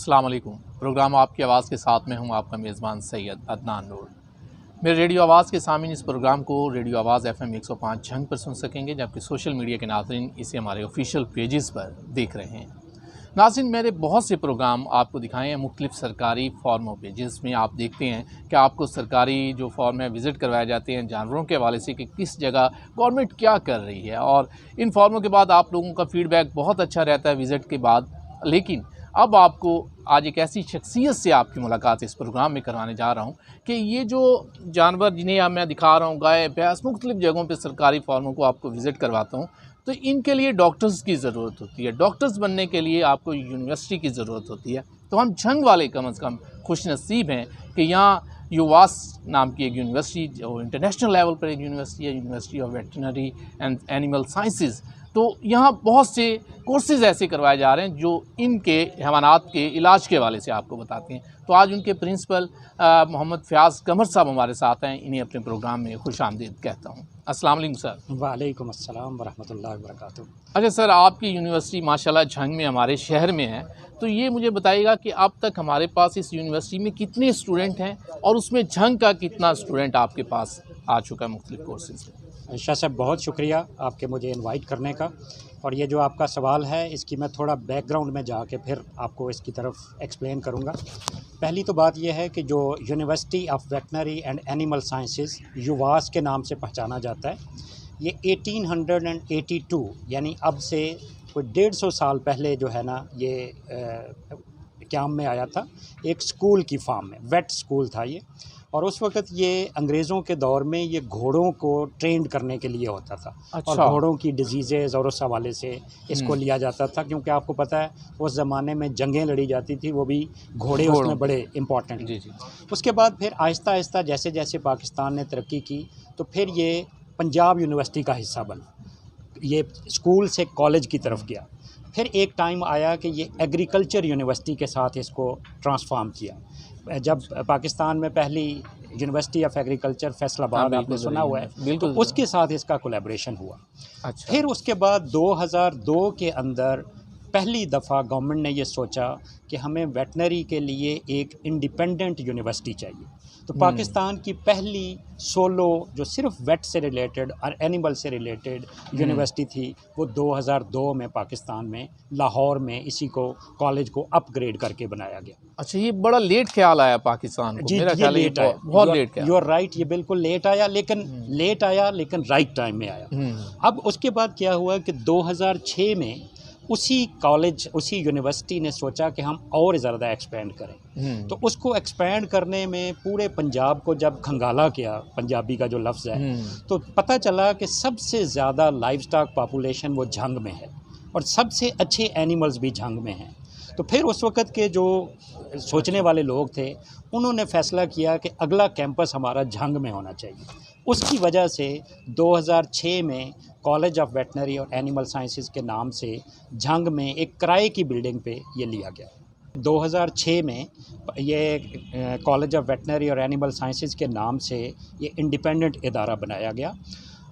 अस्सलाम वालेकुम। प्रोग्राम आपकी आवाज़ के साथ में हूँ आपका मेज़बान सैयद अदनान नूर। मेरे रेडियो आवाज़ के सामीन इस प्रोग्राम को रेडियो आवाज़ FM 105 झंग पर सुन सकेंगे, जबकि सोशल मीडिया के नाज़रीन इसे हमारे ऑफिशियल पेजेस पर देख रहे हैं। नाज़रीन, मैंने बहुत से प्रोग्राम आपको दिखाए हैं मुख्तलिफ़ सरकारी फॉर्मों पे, जिसमें आप देखते हैं कि आपको सरकारी जो फॉर्म है विज़िट करवाए जाते हैं जानवरों के हवाले से कि किस जगह गवर्नमेंट क्या कर रही है, और इन फॉर्मों के बाद आप लोगों का फ़ीडबैक बहुत अच्छा रहता है विज़िट के बाद। लेकिन अब आपको आज एक ऐसी शख्सियत से आपकी मुलाकात इस प्रोग्राम में करवाने जा रहा हूँ कि ये जो जानवर जिन्हें अब मैं दिखा रहा हूँ, गाय भैंस, मुख्तलिफ़ जगहों पे सरकारी फार्मों को आपको विज़िट करवाता हूँ, तो इनके लिए डॉक्टर्स की ज़रूरत होती है। डॉक्टर्स बनने के लिए आपको यूनिवर्सिटी की ज़रूरत होती है। तो हम झंग वाले कम से कम खुश नसीब हैं कि यहाँ यूवास नाम की एक यूनिवर्सिटी, जो इंटरनेशनल लेवल पर एक यूनिवर्सिटी है, university of veterinary and animal sciences. तो यहाँ बहुत से कोर्सेज़ ऐसे करवाए जा रहे हैं जो इनके हैवानात के इलाज के हवाले से आपको बताते हैं। तो आज उनके प्रिंसिपल मोहम्मद फ़याज़ कमर साहब हमारे साथ हैं। इन्हें अपने प्रोग्राम में खुशामदीद कहता हूँ। अस्सलाम वालेकुम सर। वालेकुम अस्सलाम वरहमतुल्लाहि वबरकातुहू। अच्छा सर, आपकी यूनिवर्सिटी माशाल्लाह झंग में हमारे शहर में है, तो ये मुझे बताइएगा कि अब तक हमारे पास इस यूनिवर्सिटी में कितने स्टूडेंट हैं और उसमें झंग का कितना स्टूडेंट आपके पास आ चुका है मुख्तलिफ़ कोर्सेज़ में। शाह साहब, बहुत शुक्रिया आपके मुझे इनवाइट करने का। और ये जो आपका सवाल है, इसकी मैं थोड़ा बैकग्राउंड में जाके फिर आपको इसकी तरफ एक्सप्लेन करूँगा। पहली तो बात यह है कि जो University of Veterinary and Animal Sciences UVAS के नाम से पहचाना जाता है, ये 1882 यानी अब से कोई 150 साल पहले जो है ना, ये क़याम में आया था। एक स्कूल की फार्म में, वेट स्कूल था ये। और उस वक़्त ये अंग्रेज़ों के दौर में ये घोड़ों को ट्रेंड करने के लिए होता था। अच्छा। और घोड़ों की डिजीज़ेज़ और उस हवाले से इसको लिया जाता था, क्योंकि आपको पता है उस ज़माने में जंगें लड़ी जाती थी, वो भी घोड़े उसमें बड़े इम्पॉर्टेंट। जी जी। उसके बाद फिर आहिस्ता आहिस्ता जैसे जैसे पाकिस्तान ने तरक्की की, तो फिर ये पंजाब यूनिवर्सिटी का हिस्सा बना। ये स्कूल से कॉलेज की तरफ गया। फिर एक टाइम आया कि ये एग्रीकल्चर यूनिवर्सिटी के साथ इसको ट्रांसफॉर्म किया। जब पाकिस्तान में पहली यूनिवर्सिटी ऑफ एग्रीकल्चर फैसलाबाद, आपने सुना हुआ है, तो उसके साथ इसका कोलैबोरेशन हुआ। अच्छा। फिर उसके बाद 2002 के अंदर पहली दफ़ा गवर्नमेंट ने ये सोचा कि हमें वेटनरी के लिए एक इंडिपेंडेंट यूनिवर्सिटी चाहिए। तो पाकिस्तान की पहली सोलो जो सिर्फ वेट से रिलेटेड और एनिमल से रिलेटेड यूनिवर्सिटी थी, वो 2002 में पाकिस्तान में लाहौर में इसी को कॉलेज को अपग्रेड करके बनाया गया। अच्छा, ये बड़ा लेट ख्याल आया पाकिस्तान को। जी, मेरा ये ख्याल लेट आया, बहुत लेट ख्याल। यू आर राइट, ये बिल्कुल लेट आया, लेकिन राइट टाइम में आया। अब उसके बाद क्या हुआ कि 2006 में उसी कॉलेज, उसी यूनिवर्सिटी ने सोचा कि हम और ज़्यादा एक्सपेंड करें। तो उसको एक्सपेंड करने में पूरे पंजाब को जब खंगाला किया, पंजाबी का जो लफ्ज़ है, तो पता चला कि सबसे ज़्यादा लाइव स्टॉक पॉपुलेशन वो झंग में है और सबसे अच्छे एनिमल्स भी झंग में हैं। तो फिर उस वक़्त के जो सोचने वाले लोग थे, उन्होंने फ़ैसला किया कि अगला कैंपस हमारा झंग में होना चाहिए। उसकी वजह से 2006 में कॉलेज ऑफ वेटनरी और एनिमल साइंसेस के नाम से झंग में एक किराए की बिल्डिंग पे ये लिया गया। 2006 में ये कॉलेज ऑफ वेटनरी और एनिमल साइंसेस के नाम से ये इंडिपेंडेंट इदारा बनाया गया।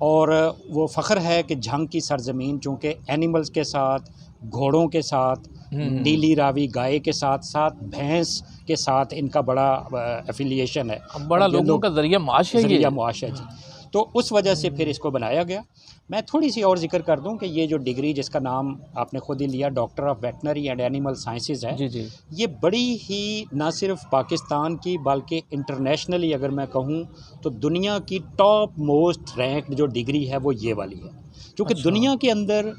और वो फ़ख्र है कि झंग की सरज़मीन, चूँकि एनिमल्स के साथ, घोड़ों के साथ, नीली रावी गाय के साथ साथ भैंस के साथ इनका बड़ा एफिलिएशन है, बड़ा लोगों का ज़रिया मुआश है ये। ज़रिया मुआश है जी। तो उस वजह से फिर इसको बनाया गया। मैं थोड़ी सी और जिक्र कर दूं कि ये जो डिग्री, जिसका नाम आपने खुद ही लिया, doctor of Veterinary and animal sciences है, जी जी। ये बड़ी ही ना सिर्फ पाकिस्तान की बल्कि इंटरनेशनली अगर मैं कहूँ तो दुनिया की टॉप मोस्ट रैंक जो डिग्री है वो ये वाली है। क्योंकि दुनिया के अंदर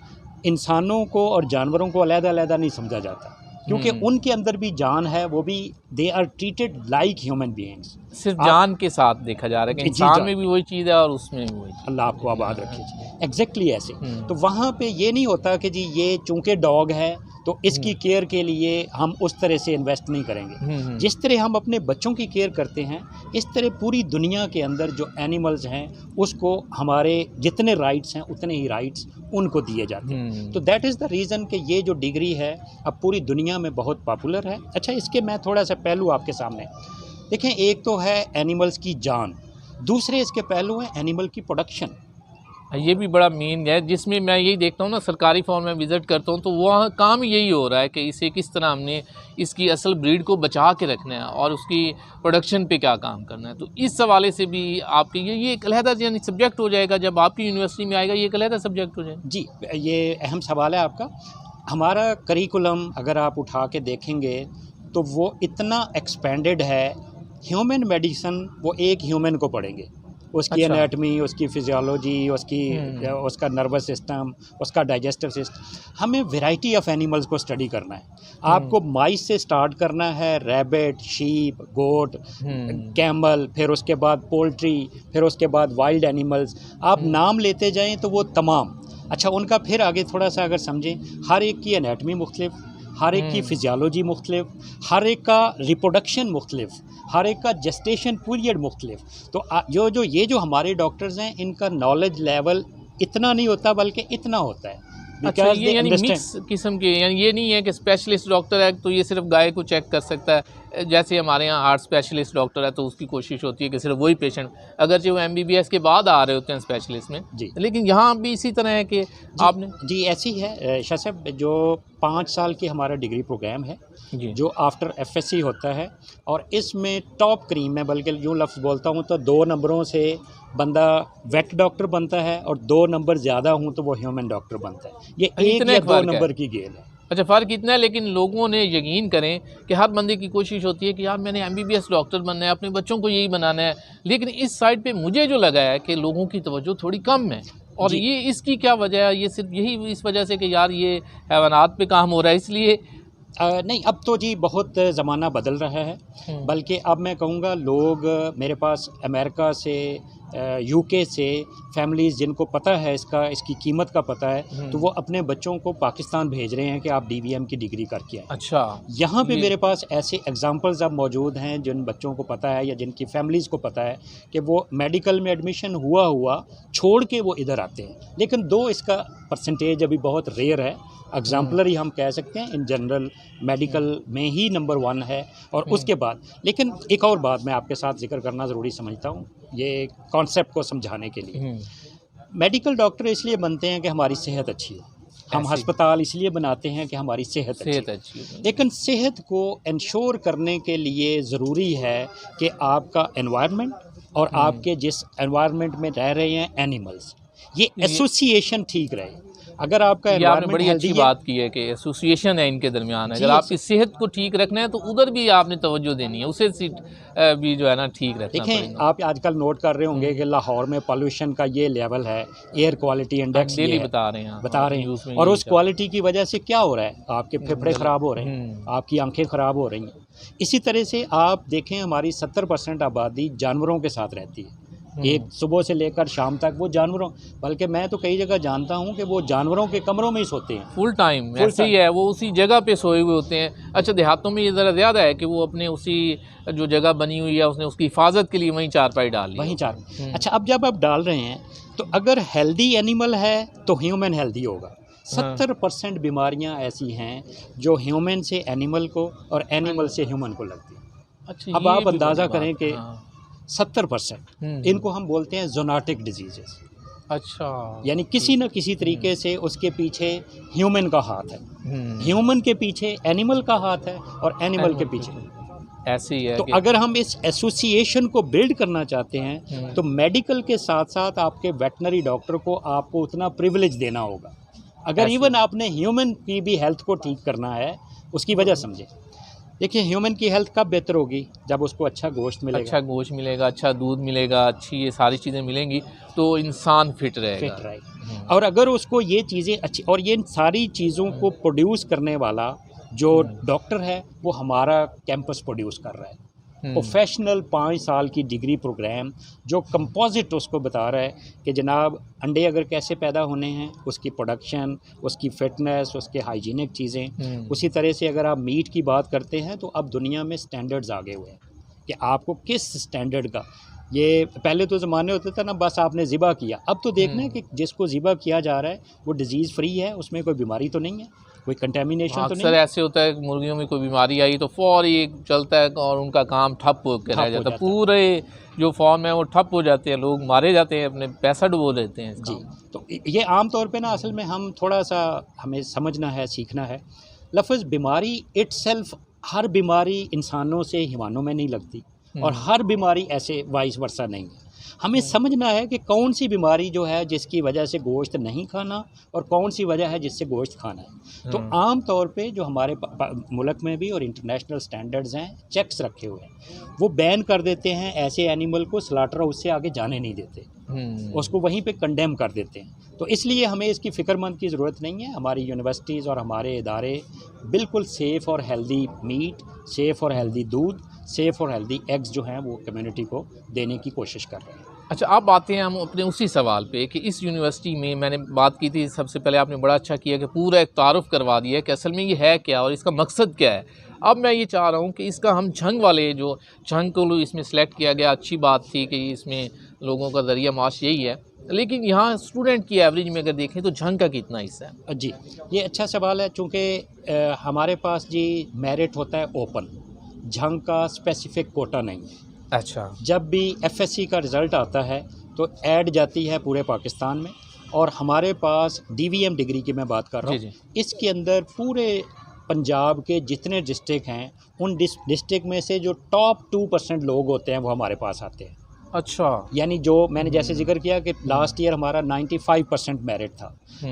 इंसानों को और जानवरों को अलग-अलग नहीं समझा जाता, क्योंकि उनके अंदर भी जान है, वो भी they are treated like human beings. सिर्फ जान के साथ देखा जा रहा है कि इंसान में भी वही चीज़ है और उसमें भी वही चीज़। अल्लाह आपको आबाद रखे जी। एग्जैक्टली ऐसे। तो वहाँ पे ये नहीं होता कि जी ये चूँकि डॉग है तो इसकी केयर के लिए हम उस तरह से इन्वेस्ट नहीं करेंगे। जिस तरह हम अपने बच्चों की केयर करते हैं, इस तरह पूरी दुनिया के अंदर जो एनिमल्स हैं उसको हमारे जितने राइट्स हैं उतने ही राइट्स उनको दिए जाते हैं। तो दैट इज़ द रीज़न कि ये जो डिग्री है अब पूरी दुनिया में बहुत पॉपुलर है। अच्छा, इसके मैं थोड़ा सा पहलू आपके सामने देखें। एक तो है एनिमल्स की जान, दूसरे इसके पहलू हैं एनिमल की प्रोडक्शन। ये भी बड़ा मेन है, जिसमें मैं यही देखता हूँ ना, सरकारी फार्म में विज़िट करता हूँ तो वहाँ काम यही हो रहा है कि इसे किस तरह हमने इसकी असल ब्रीड को बचा के रखना है और उसकी प्रोडक्शन पे क्या काम करना है। तो इस हवाले से भी आपके ये एक अलहदा यानी सब्जेक्ट हो जाएगा, जब आपकी यूनिवर्सिटी में आएगा ये एक अलहदा सब्जेक्ट हो जाएगा। जी, ये अहम सवाल है आपका। हमारा करिकुलम अगर आप उठा के देखेंगे तो वो इतना एक्सपेंडेड है। ह्यूमन मेडिसिन वो एक ह्यूमन को पढ़ेंगे, उसकी अच्छा। एनाटमी, उसकी फिजियोलॉजी, उसका नर्वस सिस्टम, उसका डाइजेस्टिव सिस्टम। हमें वैरायटी ऑफ एनिमल्स को स्टडी करना है। आपको माइस से स्टार्ट करना है, रैबिट, शीप, गोट, कैमल, फिर उसके बाद पोल्ट्री, फिर उसके बाद वाइल्ड एनिमल्स। आप नाम लेते जाएं तो वो तमाम। अच्छा, उनका फिर आगे थोड़ा सा अगर समझें, हर एक की एनाटमी मुख्तलिफ, हर एक की फिजियोलॉजी मुख्तलिफ, हर एक का रिप्रोडक्शन मुख्तलिफ, हर एक का जेस्टेशन पीरियड मुख्तलिफ। तो ये जो हमारे डॉक्टर्स हैं, इनका नॉलेज लेवल इतना नहीं होता बल्कि इतना होता है। अच्छा, ये यानी मिक्स किस्म के, यानी ये नहीं है कि स्पेशलिस्ट डॉक्टर है तो ये सिर्फ गाय को चेक कर सकता है। जैसे हमारे यहाँ हार्ट स्पेशलिस्ट डॉक्टर है तो उसकी कोशिश होती है कि सिर्फ वही पेशेंट, अगरचे वो MBBS के बाद आ रहे होते हैं स्पेशलिस्ट में जी, लेकिन यहाँ भी इसी तरह है कि आपने जी ऐसी है शाह साहब, जो 5 साल की हमारा डिग्री प्रोग्राम है जो आफ्टर FSC होता है, और इसमें टॉप क्रीम है, बल्कि यूँ लफ्ज़ बोलता हूँ तो 2 नंबरों से बंदा वेट डॉक्टर बनता है और 2 नंबर ज़्यादा हूँ तो वो ह्यूमन डॉक्टर बनता है। ये 1 या 2 नंबर की गेल है। अच्छा, फ़र्क इतना है, लेकिन लोगों ने यकीन करें कि हर बंदे की कोशिश होती है कि यार मैंने MBBS डॉक्टर बनना है, अपने बच्चों को यही बनाना है, लेकिन इस साइड पे मुझे जो लगा है कि लोगों की तवज्जो थोड़ी कम है। और ये इसकी क्या वजह है? ये सिर्फ यही इस वजह से कि यार ये हैवानात पे काम हो रहा है इसलिए? नहीं, अब तो जी बहुत ज़माना बदल रहा है। बल्कि अब मैं कहूँगा लोग मेरे पास अमेरिका से, UK से फैमिलीज़ जिनको पता है इसकी कीमत का पता है, तो वो अपने बच्चों को पाकिस्तान भेज रहे हैं कि आप DVM की डिग्री करके आएँ। अच्छा, यहाँ पे मेरे पास ऐसे एग्जांपल्स अब मौजूद हैं जिन बच्चों को पता है या जिनकी फैमिलीज़ को पता है कि वो मेडिकल में एडमिशन हुआ छोड़ के वो इधर आते हैं। लेकिन इसका परसेंटेज अभी बहुत रेयर है। एग्जाम्पलरी हम कह सकते हैं, इन जनरल मेडिकल में ही नंबर 1 है। और उसके बाद लेकिन एक और बात मैं आपके साथ जिक्र करना ज़रूरी समझता हूँ, ये कॉन्सेप्ट को समझाने के लिए। मेडिकल डॉक्टर इसलिए बनते हैं कि हमारी सेहत अच्छी हो। हम अस्पताल इसलिए बनाते हैं कि हमारी सेहत अच्छी हो। लेकिन सेहत को इंश्योर करने के लिए ज़रूरी है कि आपका एनवायरनमेंट और आपके जिस एनवायरनमेंट में रह रहे हैं एनिमल्स, ये एसोसिएशन ठीक रहे। अगर आपका आपने बड़ी अच्छी बात की है कि एसोसिएशन है इनके दरमियान। अगर आपकी सेहत को ठीक रखना है तो उधर भी आपने तवज्जो देनी है, उसे भी जो है ना ठीक रखना पड़ेगा। देखें, आप आजकल नोट कर रहे होंगे कि लाहौर में पॉल्यूशन का ये लेवल है, एयर क्वालिटी इंडेक्स डेली बता रहे हैं, और उस क्वालिटी की वजह से क्या हो रहा है, आपके फेफड़े ख़राब हो रहे हैं, आपकी आंखें ख़राब हो रही हैं। इसी तरह से आप देखें, हमारी 70% आबादी जानवरों के साथ रहती है। एक सुबह से लेकर शाम तक वो जानवरों, बल्कि मैं तो कई जगह जानता हूँ कि वो जानवरों के कमरों में ही सोते हैं फुल टाइम। ऐसे ही है, वो उसी जगह पे सोए हुए होते हैं। अच्छा, देहातों में ये ज़रा ज़्यादा है कि वो अपने उसी जो जगह बनी हुई है उसने उसकी हिफाजत के लिए वहीं चारपाई डाल ली, वहीं अच्छा, अब जब आप डाल रहे हैं तो अगर हेल्दी एनिमल है तो ह्यूमन हेल्दी होगा। 70% बीमारियाँ ऐसी हैं जो ह्यूमन से एनिमल को और एनिमल से ह्यूमन को लगती हैं। अच्छा, अब आप अंदाज़ा करें कि 70% इनको हम बोलते हैं ज़ोनाटिक डिजीज़ेस। अच्छा, यानी किसी न किसी तरीके से उसके पीछे ह्यूमन का हाथ है, ह्यूमन के पीछे एनिमल का हाथ है और एनिमल के पीछे ऐसे ही है। तो अगर हम इस एसोसिएशन को बिल्ड करना चाहते हैं तो मेडिकल के साथ साथ आपके वेटनरी डॉक्टर को आपको उतना प्रिविलेज देना होगा। अगर इवन आपने ह्यूमन की भी हेल्थ को ठीक करना है, उसकी वजह समझे। देखिए, ह्यूमन की हेल्थ कब बेहतर होगी? जब उसको अच्छा गोश्त मिलेगा, अच्छा दूध मिलेगा, अच्छी ये सारी चीज़ें मिलेंगी तो इंसान फिट रहेगा। और अगर उसको ये चीज़ें अच्छी, और ये सारी चीज़ों को प्रोड्यूस करने वाला जो डॉक्टर है वो हमारा कैंपस प्रोड्यूस कर रहा है। प्रोफेशनल 5 साल की डिग्री प्रोग्राम जो कंपोजिट उसको बता रहा है कि जनाब अंडे अगर कैसे पैदा होने हैं, उसकी प्रोडक्शन, उसकी फिटनेस, उसके हाइजीनिक चीज़ें। उसी तरह से अगर आप मीट की बात करते हैं तो अब दुनिया में स्टैंडर्ड्स आगे हुए हैं कि आपको किस स्टैंडर्ड का। ये पहले तो ज़माने होते थे ना, बस आपने ज़िबा किया। अब तो देखना है कि जिसको ज़िबा किया जा रहा है वो डिज़ीज़ फ्री है, उसमें कोई बीमारी तो नहीं है। कोई कंटेमिनेशन तो अक्सर नहीं। ऐसे होता है कि मुर्गियों में कोई बीमारी आई तो फौरी एक चलता है और उनका काम ठप होकर रह जाता है, पूरे जो फॉर्म है वो ठप हो जाते हैं, लोग मारे जाते हैं, अपने पैसा डुबो देते हैं इस जी, काम में। तो ये आम तौर पे ना असल में हम थोड़ा सा हमें समझना है, सीखना है। लफ्ज़ बीमारी इटसेल्फ, हर बीमारी इंसानों से हैवानों में नहीं लगती और हर बीमारी ऐसे वाइस वर्सा नहीं है। हमें समझना है कि कौन सी बीमारी जो है जिसकी वजह से गोश्त नहीं खाना और कौन सी वजह है जिससे गोश्त खाना है। तो आम तौर पे जो हमारे मुल्क में भी और इंटरनेशनल स्टैंडर्ड्स हैं, चेक्स रखे हुए हैं, वो बैन कर देते हैं ऐसे एनिमल को, स्लाटर हाउस से आगे जाने नहीं देते, उसको वहीं पे कंडेम कर देते हैं। तो इसलिए हमें इसकी फ़िक्रमंद की ज़रूरत नहीं है। हमारी यूनिवर्सिटीज़ और हमारे इदारे बिल्कुल सेफ़ और हेल्दी मीट, सेफ़ और हेल्दी दूध, सेफ़ और हेल्दी एग्स जो हैं वो कम्युनिटी को देने की कोशिश कर रहे हैं। अच्छा, अब आते हैं हम अपने उसी सवाल पे कि इस यूनिवर्सिटी में मैंने बात की थी, सबसे पहले आपने बड़ा अच्छा किया कि पूरा एक तारुफ करवा दिया कि असल में ये है क्या और इसका मकसद क्या है। अब मैं ये चाह रहा हूँ कि इसका हम झंग वाले जो झंग को इसमें सेलेक्ट किया गया, अच्छी बात थी कि इसमें लोगों का ज़रिया माश यही है, लेकिन यहाँ स्टूडेंट की एवरेज में अगर देखें तो झंग का कितना हिस्सा है? जी, ये अच्छा सवाल है, चूँकि हमारे पास जी मेरिट होता है ओपन, झंग का स्पेसिफिक कोटा नहीं है। अच्छा, जब भी एफएससी का रिज़ल्ट आता है तो ऐड जाती है पूरे पाकिस्तान में, और हमारे पास डीवीएम डिग्री की मैं बात कर रहा हूँ, इसके अंदर पूरे पंजाब के जितने डिस्ट्रिक्ट हैं उन डिस्ट्रिक्ट में से जो टॉप 2% लोग होते हैं वो हमारे पास आते हैं। अच्छा, यानी जो मैंने जैसे जिक्र किया कि लास्ट ईयर हमारा 95% मेरिट था,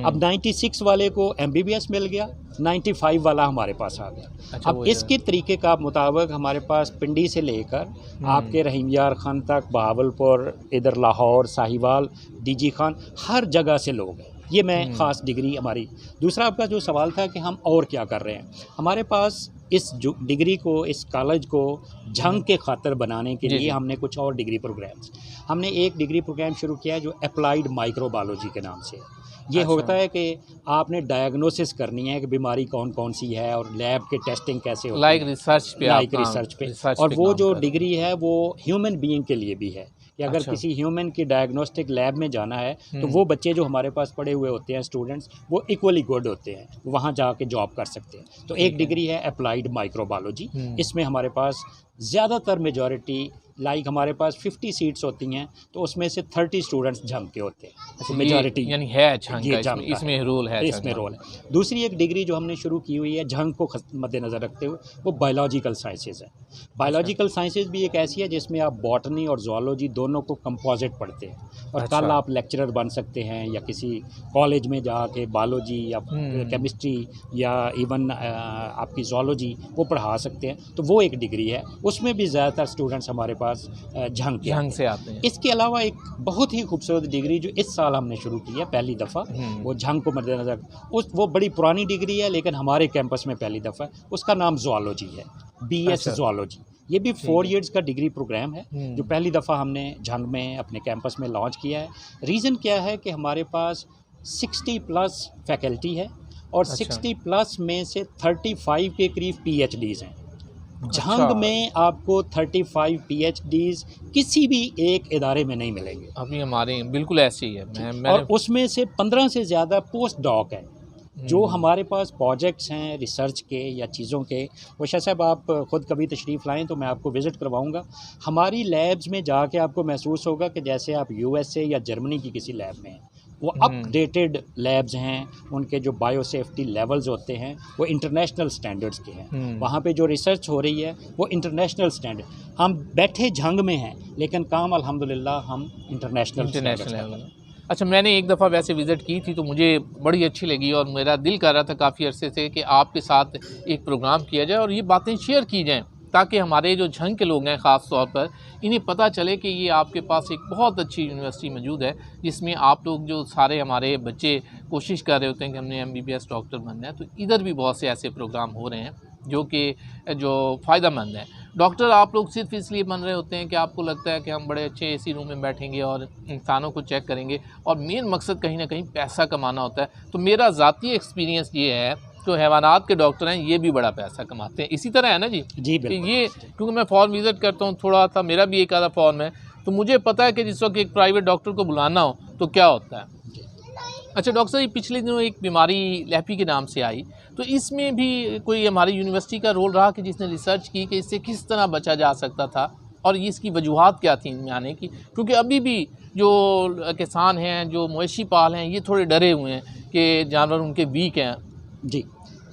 अब 96 वाले को एमबीबीएस मिल गया, 95 वाला हमारे पास आ गया। अच्छा, अब इसके तरीके का मुताबिक हमारे पास पिंडी से लेकर आपके रहीम यार खान तक, बहावलपुर, इधर लाहौर, साहिवाल, डीजी खान, हर जगह से लोग हैं। ये मैं ख़ास डिग्री हमारी। दूसरा आपका जो सवाल था कि हम और क्या कर रहे हैं, हमारे पास इस जो डिग्री को, इस कॉलेज को झंग के खातिर बनाने के लिए हमने कुछ और डिग्री प्रोग्राम्स, हमने एक डिग्री प्रोग्राम शुरू किया है जो अप्लाइड माइक्रोबायोलॉजी के नाम से। ये होता है कि आपने डायग्नोसिस करनी है कि बीमारी कौन कौन सी है और लैब के टेस्टिंग कैसे होती है, लाइक रिसर्च पे, और वो जो डिग्री है वो ह्यूमन बीइंग के लिए भी है कि अगर किसी ह्यूमन की डायग्नोस्टिक लैब में जाना है तो वो बच्चे जो हमारे पास पढ़े हुए होते हैं स्टूडेंट्स, वो इक्वली गुड होते हैं, वहाँ जाके जॉब कर सकते हैं। तो एक डिग्री है अप्लाइड माइक्रोबायोलॉजी, इसमें हमारे पास ज़्यादातर मेजॉरिटी लाइक हमारे पास 50 सीट्स होती हैं तो उसमें से 30 स्टूडेंट्स झंग के होते हैं, मेजॉरिटी यानी है झंग का, इसमें रोल है, इसमें रोल है। दूसरी एक डिग्री जो हमने शुरू की हुई है झंग को मद्देनज़र रखते हुए, वो बायोलॉजिकल साइंसेज है। बायोलॉजिकल साइंसेज भी एक ऐसी है जिसमें आप बॉटनी और ज़ूलॉजी दोनों को कंपोजिट पढ़ते हैं, और कल आप लेक्चरर बन सकते हैं या किसी कॉलेज में जाके बायोलॉजी या केमिस्ट्री या इवन आपकी ज़ूलॉजी वो पढ़ा सकते हैं। तो वो एक डिग्री है, उसमें भी ज़्यादातर स्टूडेंट्स हमारे पास झंग से आते हैं। इसके अलावा एक बहुत ही खूबसूरत डिग्री जो इस साल हमने शुरू की है पहली दफ़ा, वो झंग को मद्देनज़र, वो बड़ी पुरानी डिग्री है लेकिन हमारे कैंपस में पहली दफ़ा, उसका नाम ज़ूलॉजी है, BS ज़ूलॉजी। ये भी 4 इयर्स का डिग्री प्रोग्राम है जो पहली दफ़ा हमने झंग में अपने कैंपस में लॉन्च किया है। रीज़न क्या है कि हमारे पास 60+ फैकल्टी है और 60+ में से 35 के करीब PhDs हैं। झंग में आपको 35 PhDs किसी भी एक इदारे में नहीं मिलेंगे। अभी हमारे बिल्कुल ऐसे ही है। और उसमें से 15 से ज़्यादा पोस्ट डॉक हैं। जो हमारे पास प्रोजेक्ट्स हैं रिसर्च के या चीज़ों के, वो शाह साहब आप ख़ुद कभी तशरीफ़ लाएँ तो मैं आपको विज़िट करवाऊँगा। हमारी लैब्स में जाके आपको महसूस होगा कि जैसे आप USA या जर्मनी की किसी लैब में हैं। वो अपडेटेड लैब्स हैं, उनके जो बायोसेफ्टी लेवल्स होते हैं वो इंटरनेशनल स्टैंडर्ड्स के हैं। वहाँ पे जो रिसर्च हो रही है वो इंटरनेशनल स्टैंडर्ड, हम बैठे झंग में हैं लेकिन काम अल्हम्दुलिल्लाह हम इंटरनेशनल। अच्छा, मैंने एक दफ़ा वैसे विज़िट की थी तो मुझे बड़ी अच्छी लगी और मेरा दिल कर रहा था काफ़ी अरसे से कि आपके साथ एक प्रोग्राम किया जाए और ये बातें शेयर की जाएँ ताकि हमारे जो झंग के लोग हैं ख़ास तौर पर इन्हें पता चले कि ये आपके पास एक बहुत अच्छी यूनिवर्सिटी मौजूद है जिसमें आप लोग जो सारे हमारे बच्चे कोशिश कर रहे होते हैं कि हमने MBBS डॉक्टर बनना है, तो इधर भी बहुत से ऐसे प्रोग्राम हो रहे हैं जो फ़ायदेमंद है। डॉक्टर आप लोग सिर्फ इसलिए बन रहे होते हैं कि आपको लगता है कि हम बड़े अच्छे AC रूम में बैठेंगे और इंसानों को चेक करेंगे, और मेन मकसद कहीं ना कहीं पैसा कमाना होता है। तो मेरा ज़ाती एक्सपीरियंस ये है जो हैवानात के डॉक्टर हैं ये भी बड़ा पैसा कमाते हैं। इसी तरह है ना जी? जी बिल्कुल। ये क्योंकि मैं फॉर्म विज़िट करता हूँ, थोड़ा सा मेरा भी एक आधा फॉर्म है, तो मुझे पता है कि जिस वक्त एक प्राइवेट डॉक्टर को बुलाना हो तो क्या होता है। अच्छा डॉक्टर साहब, ये पिछले दिनों एक बीमारी लैपी के नाम से आई, तो इसमें भी कोई हमारी यूनिवर्सिटी का रोल रहा कि जिसने रिसर्च की कि इससे किस तरह बचा जा सकता था और ये इसकी वजूहात क्या थी इनमें आने की? क्योंकि अभी भी जो किसान हैं, जो मवेशी पाल हैं, ये थोड़े डरे हुए हैं कि जानवर उनके वीक हैं। जी,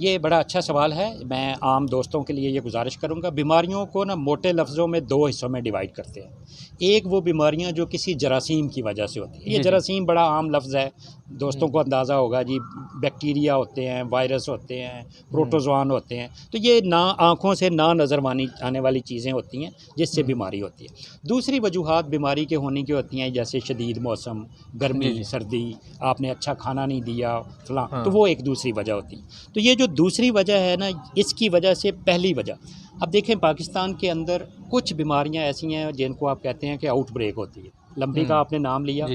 ये बड़ा अच्छा सवाल है। मैं आम दोस्तों के लिए ये गुजारिश करूँगा, बीमारियों को ना मोटे लफ्ज़ों में 2 हिस्सों में डिवाइड करते हैं। एक वो बीमारियाँ जो किसी जरासीम की वजह से होती है। ये जरासीम बड़ा आम लफ्ज़ है, दोस्तों को अंदाज़ा होगा जी, बैक्टीरिया होते हैं, वायरस होते हैं, प्रोटोज़ोआन होते हैं। तो ये ना आँखों से ना नज़र आने वाली चीज़ें होती हैं जिससे बीमारी होती है। दूसरी वजूहात बीमारी के होने की होती हैं, जैसे शदीद मौसम, गर्मी, सर्दी, आपने अच्छा खाना नहीं दिया, फलां, तो वो एक दूसरी वजह होती है। तो ये जो दूसरी वजह है ना, इसकी वजह से पहली वजह, अब देखें पाकिस्तान के अंदर कुछ बीमारियां ऐसी हैं जिनको आप कहते हैं कि आउटब्रेक होती है। लंबी का आपने नाम लिया,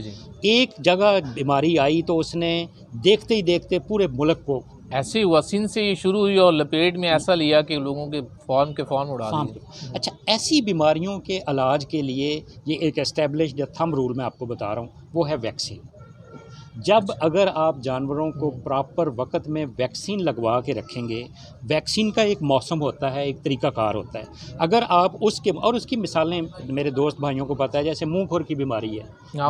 एक जगह बीमारी आई तो उसने देखते ही देखते पूरे मुल्क को, ऐसे हुआ, सिंध से ये शुरू हुई और लपेट में ऐसा लिया कि लोगों के फॉर्म उड़ा दिए। अच्छा, ऐसी बीमारियों के इलाज के लिए ये एक एस्टेब्लिश्ड थंब रूल मैं आपको बता रहा हूँ, वो है वैक्सीन। जब अगर आप जानवरों को प्रॉपर वक्त में वैक्सीन लगवा के रखेंगे, वैक्सीन का एक मौसम होता है, एक तरीक़ाकार होता है, अगर आप उसके, और उसकी मिसालें मेरे दोस्त भाइयों को पता है, जैसे मुंह खुर की बीमारी है,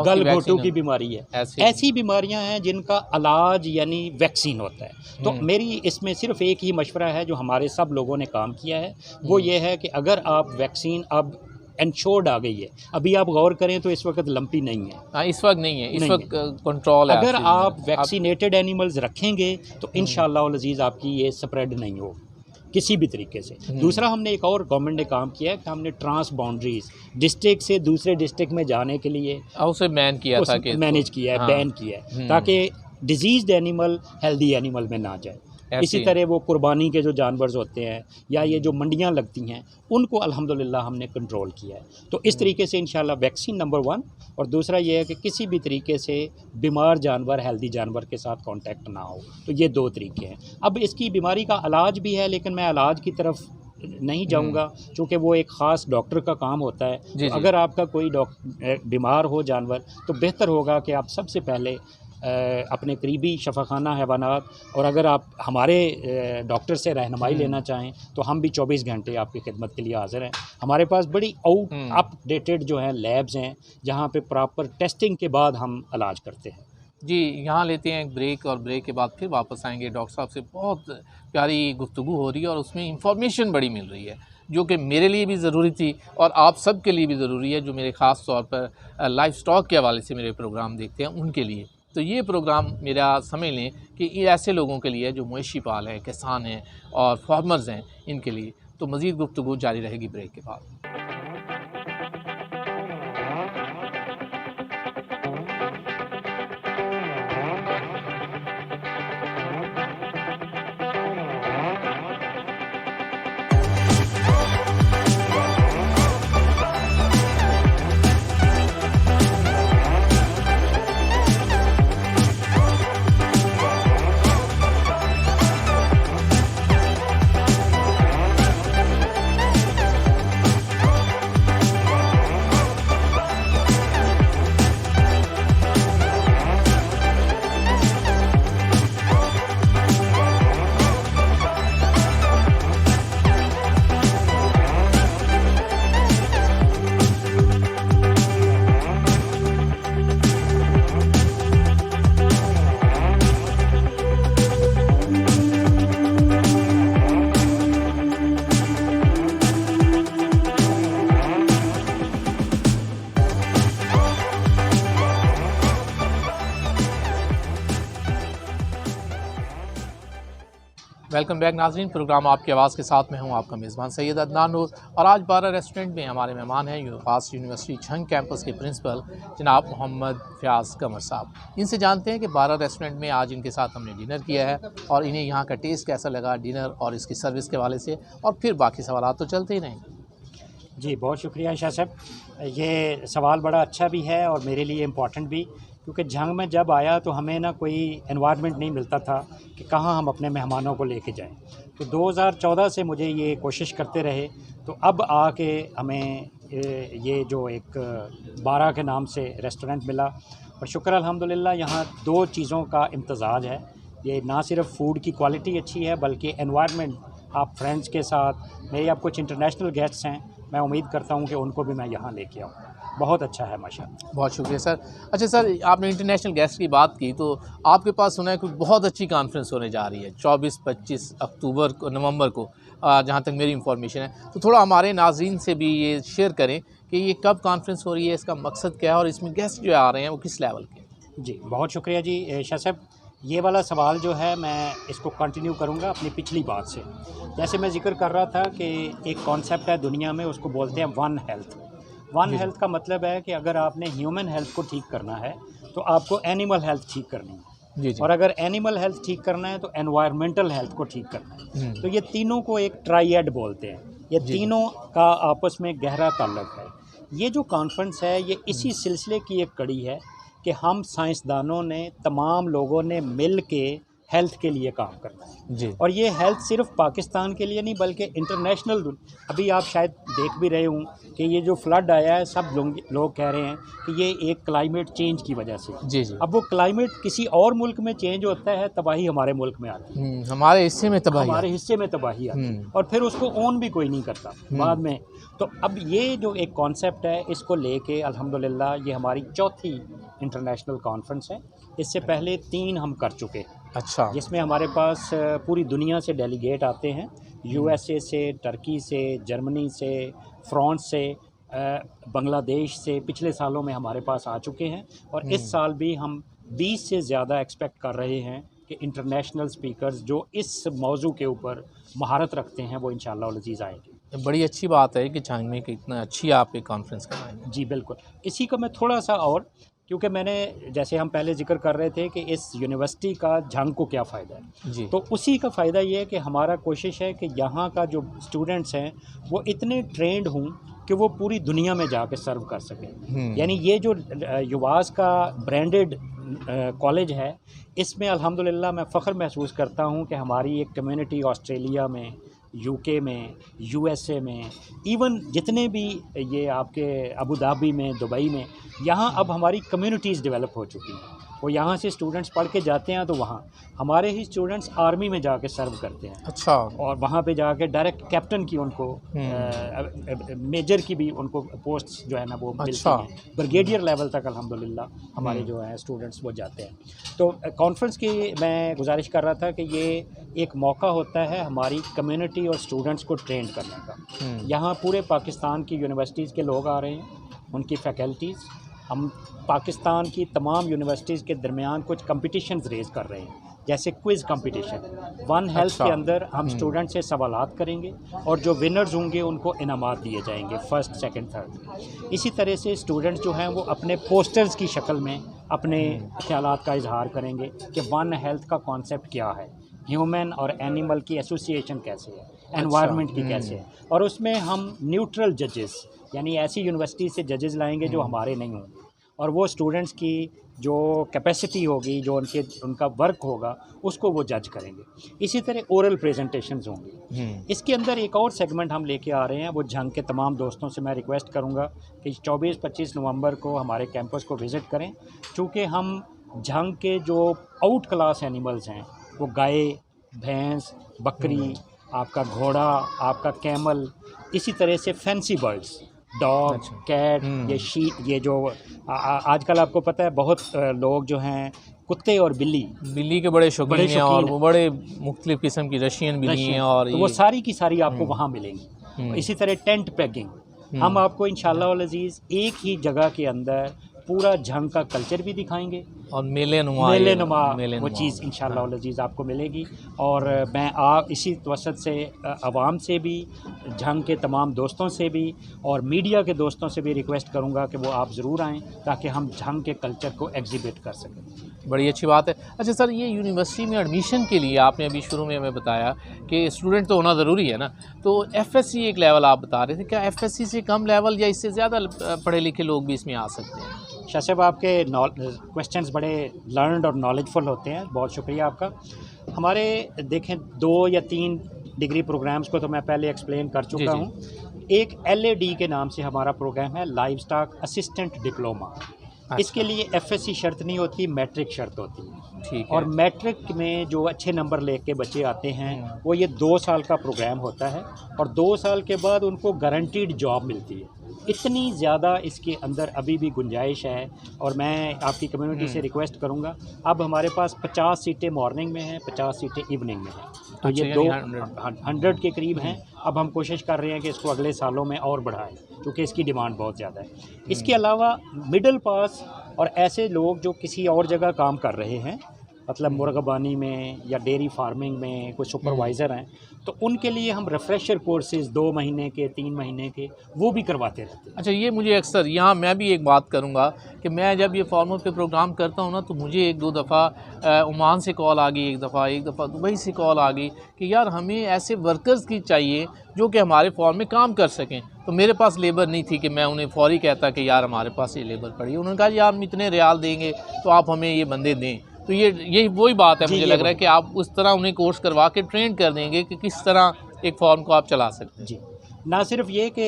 गलघोटू की बीमारी है, ऐसी बीमारियां हैं जिनका इलाज यानी वैक्सीन होता है। तो मेरी इसमें सिर्फ एक ही मशवरा है जो हमारे सब लोगों ने काम किया है, वो ये है कि अगर आप वैक्सीन अब एंश्योर्ड आ गई है, अभी आप गौर करें तो इस वक्त लंपी नहीं है। हाँ, इस वक्त नहीं है, इस वक्त कंट्रोल है। अगर आप वैक्सीनेटेड एनिमल्स रखेंगे तो इंशाअल्लाह अज़ीज़ आपकी ये स्प्रेड नहीं हो किसी भी तरीके से। दूसरा, हमने एक और गवर्नमेंट ने काम किया है कि हमने ट्रांस बाउंड्रीज डिस्ट्रिक्ट से दूसरे डिस्ट्रिक्ट में जाने के लिए उसे बैन किया था, कि मैनेज किया है, बैन किया है, ताकि डिजीज़्ड एनिमल हेल्दी एनिमल में ना जाए। इसी तरह वो कुर्बानी के जो जानवर होते हैं या ये जो मंडियां लगती हैं, उनको अल्हम्दुलिल्लाह हमने कंट्रोल किया है। तो इस तरीके से इंशाल्लाह वैक्सीन नंबर 1, और दूसरा ये है कि किसी भी तरीके से बीमार जानवर हेल्दी जानवर के साथ कांटेक्ट ना हो। तो ये 2 तरीके हैं। अब इसकी बीमारी का इलाज भी है, लेकिन मैं इलाज की तरफ नहीं जाऊंगा क्योंकि वो एक ख़ास डॉक्टर का काम होता है। तो अगर आपका कोई बीमार हो जानवर, तो बेहतर होगा कि आप सबसे पहले अपने करीबी शफाखाना हैवानात, और अगर आप हमारे डॉक्टर से रहनुमाई लेना चाहें तो हम भी 24 घंटे आपकी खिदमत के लिए हाज़िर हैं। हमारे पास बड़ी अपडेटेड जो हैं लैब्स हैं जहां पे प्रॉपर टेस्टिंग के बाद हम इलाज करते हैं। जी, यहाँ लेते हैं एक ब्रेक और ब्रेक के बाद फिर वापस आएंगे। डॉक्टर साहब से बहुत प्यारी गुफ्तगू हो रही है और उसमें इंफॉर्मेशन बड़ी मिल रही है जो कि मेरे लिए भी ज़रूरी थी और आप सब के लिए भी ज़रूरी है जो मेरे ख़ास तौर पर लाइफ स्टॉक के हवाले से मेरे प्रोग्राम देखते हैं उनके लिए। तो ये प्रोग्राम मेरा समझ लें कि ये ऐसे लोगों के लिए जो मवेशी पाल हैं, किसान हैं और फार्मर्स हैं, इनके लिए। तो मज़ीद गुफ्तगू जारी रहेगी ब्रेक के बाद। वेलकम बैक नाज़रीन, प्रोग्राम आपकी आवाज़ के साथ में हूँ आपका मेज़बान सैयद अदनान नूर। और आज बारा रेस्टोरेंट में हमारे मेहमान हैं यूनिफास्ट यूनिवर्सिटी झंग कैंपस के प्रिंसिपल जनाब मोहम्मद फ़याज़ कमर साहब। इनसे जानते हैं कि बारा रेस्टोरेंट में आज इनके साथ हमने डिनर किया है और इन्हें यहाँ का टेस्ट कैसा लगा डिनर और इसकी सर्विस के हवाले से, और फिर बाकी सवाल तो चलते ही रहेंगे। जी, बहुत शुक्रिया शाह साहब, ये सवाल बड़ा अच्छा भी है और मेरे लिए इम्पॉर्टेंट भी, क्योंकि झंग में जब आया तो हमें ना कोई एनवायरनमेंट नहीं मिलता था कि कहाँ हम अपने मेहमानों को लेके जाएं। तो 2014 से मुझे ये कोशिश करते रहे, तो अब आके हमें ये जो एक बारा के नाम से रेस्टोरेंट मिला, और शुक्र अल्हम्दुलिल्लाह यहाँ 2 चीज़ों का इम्तज़ाज है। ये ना सिर्फ फूड की क्वालिटी अच्छी है बल्कि एनवायरनमेंट, आप फ्रेंड्स के साथ, मेरे अब कुछ इंटरनेशनल गेस्ट्स हैं, मैं उम्मीद करता हूँ कि उनको भी मैं यहाँ लेके आऊँ। बहुत अच्छा है माशाअल्लाह। बहुत शुक्रिया सर। अच्छा सर, आपने इंटरनेशनल गेस्ट की बात की, तो आपके पास सुना है कि बहुत अच्छी कॉन्फ्रेंस होने जा रही है 24-25 अक्टूबर को, नवंबर को, जहाँ तक मेरी इंफॉर्मेशन है। तो थोड़ा हमारे नाज़रीन से भी ये शेयर करें कि ये कब कॉन्फ्रेंस हो रही है, इसका मकसद क्या है और इसमें गेस्ट जो आ रहे हैं वो किस लेवल के हैं? जी, बहुत शुक्रिया जी शाह साहब। ये वाला सवाल जो है मैं इसको कंटिन्यू करूँगा अपनी पिछली बात से। जैसे मैं ज़िक्र कर रहा था कि एक कॉन्सेप्ट है दुनिया में, उसको बोलते हैं वन हेल्थ। वन हेल्थ का मतलब है कि अगर आपने ह्यूमन हेल्थ को ठीक करना है तो आपको एनिमल हेल्थ ठीक करनी है, जी जी। और अगर एनिमल हेल्थ ठीक करना है तो एनवायरमेंटल हेल्थ को ठीक करना है। तो ये तीनों को एक ट्राइएड बोलते हैं। ये जी। तीनों का आपस में गहरा ताल्लुक है। ये जो कॉन्फ्रेंस है ये इसी सिलसिले की एक कड़ी है कि हम साइंसदानों ने, तमाम लोगों ने मिल के हेल्थ के लिए काम करना है। जी और ये हेल्थ सिर्फ पाकिस्तान के लिए नहीं बल्कि इंटरनेशनल, अभी आप शायद देख भी रहे हों कि ये जो फ्लड आया है, सब लोग कह रहे हैं कि ये एक क्लाइमेट चेंज की वजह से। जी जी। अब वो क्लाइमेट किसी और मुल्क में चेंज होता है, तबाही हमारे मुल्क में आती है, हमारे हिस्से में तबाही हमारे हिस्से में तबाही आती है, हम्म। और फिर उसको ओन भी कोई नहीं करता बाद में। तो अब ये जो एक कॉन्सेप्ट है, इसको लेके अल्हम्दुलिल्लाह ये हमारी चौथी इंटरनेशनल कॉन्फ्रेंस है। इससे पहले 3 हम कर चुके हैं, अच्छा। जिसमें हमारे पास पूरी दुनिया से डेलीगेट आते हैं, यूएसए से, टर्की से, जर्मनी से, फ्रांस से, बांग्लादेश से पिछले सालों में हमारे पास आ चुके हैं। और इस साल भी हम 20 से ज़्यादा एक्सपेक्ट कर रहे हैं कि इंटरनेशनल स्पीकर्स जो इस मौजू के ऊपर महारत रखते हैं वो इंशाअल्लाह अज़ीज़ आएंगे। बड़ी अच्छी बात है कि झांग में कि इतना अच्छी आप एक कॉन्फ्रेंस कराएंगे। जी बिल्कुल। इसी का मैं थोड़ा सा और, क्योंकि मैंने, जैसे हम पहले जिक्र कर रहे थे कि इस यूनिवर्सिटी का झांग को क्या फ़ायदा है, जी। तो उसी का फ़ायदा ये है कि हमारा कोशिश है कि यहाँ का जो स्टूडेंट्स हैं वो इतने ट्रेंड हों कि वो पूरी दुनिया में जाके सर्व कर सकें। यानी ये जो युवास का ब्रांडेड कॉलेज है, इसमें अल्हम्दुलिल्लाह मैं फ़ख्र महसूस करता हूँ कि हमारी एक कम्युनिटी ऑस्ट्रेलिया में, यूके में, यूएसए में, इवन जितने भी ये आपके अबू धाबी में, दुबई में, यहाँ अब हमारी कम्युनिटीज़ डेवलप हो चुकी हैं। वो यहाँ से स्टूडेंट्स पढ़ के जाते हैं तो वहाँ हमारे ही स्टूडेंट्स आर्मी में जाके सर्व करते हैं। अच्छा। और वहाँ पे जाके डायरेक्ट कैप्टन की उनको, मेजर की भी उनको पोस्ट जो है ना वो मिलती हैं, ब्रिगेडियर लेवल तक अल्हम्दुलिल्लाह हमारे जो हैं स्टूडेंट्स वो जाते हैं। तो कॉन्फ्रेंस की मैं गुजारिश कर रहा था कि ये एक मौका होता है हमारी कम्युनिटी और स्टूडेंट्स को ट्रेंड करने का। यहाँ पूरे पाकिस्तान की यूनिवर्सिटीज़ के लोग आ रहे हैं, उनकी फैकल्टीज़। हम पाकिस्तान की तमाम यूनिवर्सिटीज़ के दरमियान कुछ कंपटीशंस रेज़ कर रहे हैं, जैसे क्विज़ कंपटीशन। वन हेल्थ के अंदर हम स्टूडेंट से सवालात करेंगे और जो विनर्स होंगे उनको इनामात दिए जाएंगे, फर्स्ट, सेकंड, थर्ड। इसी तरह से स्टूडेंट्स जो हैं वो अपने पोस्टर्स की शक्ल में अपने ख्यालात का इजहार करेंगे कि वन हेल्थ का कॉन्सेप्ट क्या है, ह्यूमन और एनिमल की एसोसिएशन कैसे है, एनवायरनमेंट की कैसे है। और उसमें हम न्यूट्रल जजेस, यानी ऐसी यूनिवर्सिटी से जजेस लाएंगे जो हमारे नहीं होंगे, और वो स्टूडेंट्स की जो कैपेसिटी होगी, जो उनका वर्क होगा, उसको वो जज करेंगे। इसी तरह ओरल प्रेजेंटेशंस होंगी। इसके अंदर एक और सेगमेंट हम लेके आ रहे हैं, वो झंग के तमाम दोस्तों से मैं रिक्वेस्ट करूंगा कि 24-25 नवंबर को हमारे कैंपस को विज़िट करें, चूँकि हम झंग के जो आउट क्लास एनिमल्स हैं, वो गाय, भैंस, बकरी, आपका घोड़ा, आपका कैमल, इसी तरह से फैंसी बर्ड्स, डॉग, कैट, ये शीप, ये जो आजकल आपको पता है बहुत लोग जो हैं कुत्ते और बिल्ली के बड़े शौकीन हैं, और वो बड़े मुख्तलिफ़ किस्म की रशियन बिल्ली हैं, और तो वो सारी की सारी आपको वहाँ मिलेंगी। इसी तरह टेंट पैकिंग, हम आपको इंशाअल्लाह अल अज़ीज़ एक ही जगह के अंदर पूरा झंग का कल्चर भी दिखाएंगे, और मेले नुमा वो चीज़ इंशाअल्लाह अल अज़ीज़ आपको मिलेगी। और मैं इसी तवसत से आवाम से भी, झंग के तमाम दोस्तों से भी और मीडिया के दोस्तों से भी रिक्वेस्ट करूंगा कि वो आप ज़रूर आएँ, ताकि हम झंग के कल्चर को एग्जिबिट कर सकें। बड़ी अच्छी बात है। अच्छा सर, ये यूनिवर्सिटी में एडमिशन के लिए आपने अभी शुरू में हमें बताया कि स्टूडेंट तो होना ज़रूरी है ना, तो एफएससी एक लेवल आप बता रहे थे, क्या एफएससी से कम लेवल या इससे ज़्यादा पढ़े लिखे लोग भी इसमें आ सकते हैं? शाह साहब, आपके क्वेश्चंस बड़े लर्नड और नॉलेजफुल होते हैं, बहुत शुक्रिया आपका। हमारे देखें 2 या 3 डिग्री प्रोग्राम्स को तो मैं पहले एक्सप्लेन कर चुका हूँ। एक LAD के नाम से हमारा प्रोग्राम है, लाइव स्टॉक असिस्टेंट डिप्लोमा। इसके लिए एफएससी शर्त नहीं होती, मैट्रिक शर्त होती है। ठीक है। और मैट्रिक में जो अच्छे नंबर लेके बच्चे आते हैं वो ये 2 साल का प्रोग्राम होता है और 2 साल के बाद उनको गारंटीड जॉब मिलती है। इतनी ज़्यादा इसके अंदर अभी भी गुंजाइश है और मैं आपकी कम्युनिटी से रिक्वेस्ट करूंगा, अब हमारे पास 50 सीटें मॉर्निंग में हैं, 50 सीटें इवनिंग में हैं, तो ये 100 के करीब हैं। अब हम कोशिश कर रहे हैं कि इसको अगले सालों में और बढ़ाएं क्योंकि इसकी डिमांड बहुत ज़्यादा है। इसके अलावा मिडिल पास और ऐसे लोग जो किसी और जगह काम कर रहे हैं, मतलब मुर्गाबानी में या डेयरी फार्मिंग में कोई सुपरवाइज़र हैं, तो उनके लिए हम रिफ्रेशर कोर्सेज़ 2 महीने के 3 महीने के वो भी करवाते रहते हैं। अच्छा, ये मुझे अक्सर यहाँ मैं भी एक बात करूँगा कि मैं जब ये फार्मर पे प्रोग्राम करता हूँ ना, तो मुझे 1-2 दफ़ा ओमान से कॉल आ गई, एक दफ़ा दुबई से कॉल आ गई कि यार हमें ऐसे वर्कर्स की चाहिए जो कि हमारे फार्म में काम कर सकें। तो मेरे पास लेबर नहीं थी कि मैं उन्हें फ़ौरी कहता कि यार हमारे पास ये लेबर पड़ी है। उन्होंने कहा यार हम इतने रियाल देंगे तो आप हमें ये बंदे दें। तो यही वही बात है, मुझे लग रहा है कि आप उस तरह उन्हें कोर्स करवा के ट्रेन कर देंगे कि किस तरह एक फॉर्म को आप चला सकते हैं। जी, ना सिर्फ ये कि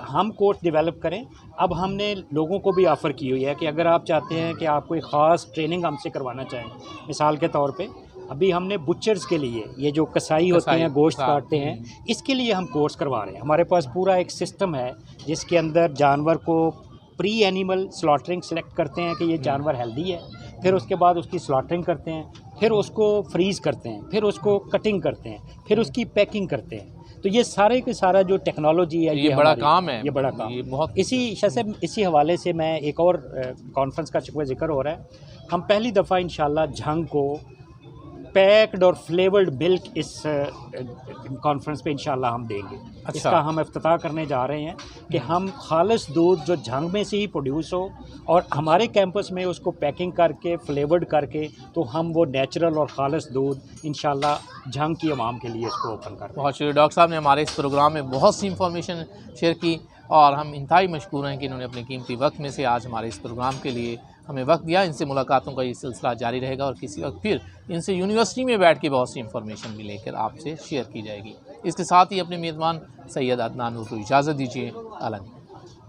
हम कोर्स डेवलप करें, अब हमने लोगों को भी ऑफ़र की हुई है कि अगर आप चाहते हैं कि आप कोई ख़ास ट्रेनिंग हमसे करवाना चाहें, मिसाल के तौर पे अभी हमने बुचर्स के लिए, ये जो कसाई होते हैं, गोश्त काटते हैं, इसके लिए हम कोर्स करवा रहे हैं। हमारे पास पूरा एक सिस्टम है जिसके अंदर जानवर को प्री एनिमल स्लॉटरिंग सेलेक्ट करते हैं कि ये जानवर हेल्दी है, फिर उसके बाद उसकी स्लॉटरिंग करते हैं, फिर उसको फ्रीज़ करते हैं, फिर उसको कटिंग करते हैं, फिर उसकी पैकिंग करते हैं। तो ये सारे के सारा जो टेक्नोलॉजी है, ये बड़ा काम है, ये बड़ा काम, ये बहुत इसी हवाले से मैं एक और कॉन्फ्रेंस का जिक्र हो रहा है। हम पहली दफ़ा इंशाल्लाह झंग को पैक्ड और फ्लेवर्ड मिल्क इस कॉन्फ्रेंस पे इंशाल्लाह हम देंगे। अच्छा। इसका हम इफ्तिताह करने जा रहे हैं कि हम खालिस दूध जो झंग में से ही प्रोड्यूस हो और हमारे कैंपस में उसको पैकिंग करके फ्लेवर्ड करके, तो हम वो नेचुरल और खालिस दूध इंशाल्लाह झंग की आवाम के लिए इसको ओपन कर रहे हैं। बहुत शुक्रिया डॉक्टर साहब ने हमारे इस प्रोग्राम में बहुत सी इंफॉर्मेशन शेयर की और हम इंतहाई मशकूर हैं कि इन्होंने अपने कीमती वक्त में से आज हमारे इस प्रोग्राम के लिए हमें वक्त दिया। इनसे मुलाकातों का ये सिलसिला जारी रहेगा और किसी वक्त फिर इनसे यूनिवर्सिटी में बैठ के बहुत सी इंफॉर्मेशन भी लेकर आपसे शेयर की जाएगी। इसके साथ ही अपने मेज़बान सैयद अदनान नूर को इजाज़त दीजिए। आला।